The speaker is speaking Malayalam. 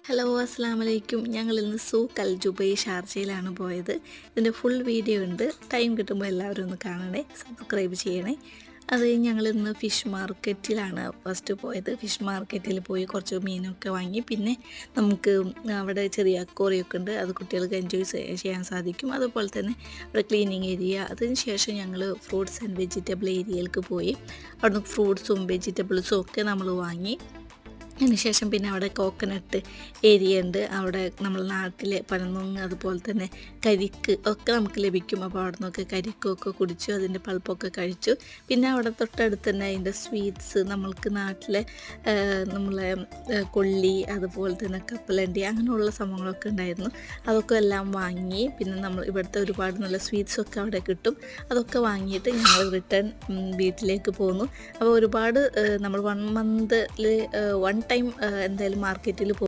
ഹലോ അസ്സലാമലൈക്കും. ഞങ്ങൾ ഇന്ന് സൂഖ് അൽ ജുബൈ ഷാർജയിലാണ് പോയത്. ഇതിൻ്റെ ഫുൾ വീഡിയോ ഉണ്ട്. ടൈം കിട്ടുമ്പോൾ എല്ലാവരും ഒന്ന് കാണണേ, സബ്സ്ക്രൈബ് ചെയ്യണേ. അത് ഞങ്ങൾ ഇന്ന് ഫിഷ് മാർക്കറ്റിലാണ് ഫസ്റ്റ് പോയത്. ഫിഷ് മാർക്കറ്റിൽ പോയി കുറച്ച് മീനൊക്കെ വാങ്ങി. പിന്നെ നമുക്ക് അവിടെ ചെറിയ അക്വേറിയമൊക്കെ ഉണ്ട്, അത് കുട്ടികൾക്ക് എൻജോയ് ചെയ്യാൻ സാധിക്കും. അതുപോലെ തന്നെ അവിടെ ക്ലീനിങ് ഏരിയ. അതിന് ശേഷം ഞങ്ങൾ ഫ്രൂട്ട്സ് ആൻഡ് വെജിറ്റബിൾ ഏരിയയിലേക്ക് പോയി. അവിടുന്ന് ഫ്രൂട്ട്സും വെജിറ്റബിൾസും ഒക്കെ നമ്മൾ വാങ്ങി. അതിനുശേഷം പിന്നെ അവിടെ കോക്കനട്ട് ഏരിയ ഉണ്ട്. അവിടെ നമ്മൾ നാട്ടിലെ പനന്നുങ്ങ് അതുപോലെ തന്നെ കരിക്ക് ഒക്കെ നമുക്ക് ലഭിക്കും. അപ്പോൾ അവിടെ നിന്നൊക്കെ കരിക്കൊക്കെ കുടിച്ചു, അതിൻ്റെ പൾപ്പൊക്കെ കഴിച്ചു. പിന്നെ അവിടെ തൊട്ടടുത്ത് തന്നെ അതിൻ്റെ സ്വീറ്റ്സ്, നമ്മൾക്ക് നാട്ടിലെ നമ്മളെ കൊള്ളി അതുപോലെ തന്നെ കപ്പലണ്ടി അങ്ങനെയുള്ള സംഭവങ്ങളൊക്കെ ഉണ്ടായിരുന്നു. അതൊക്കെ എല്ലാം വാങ്ങി. പിന്നെ നമ്മൾ ഇവിടുത്തെ ഒരുപാട് നല്ല സ്വീറ്റ്സൊക്കെ അവിടെ കിട്ടും. അതൊക്കെ വാങ്ങിയിട്ട് ഞങ്ങൾ റിട്ടേൺ വീട്ടിലേക്ക് പോന്നു. അപ്പോൾ ഒരുപാട് നമ്മൾ 1 മന്തിൽ 1 ടൈം എന്തായാലും മാർക്കറ്റിൽ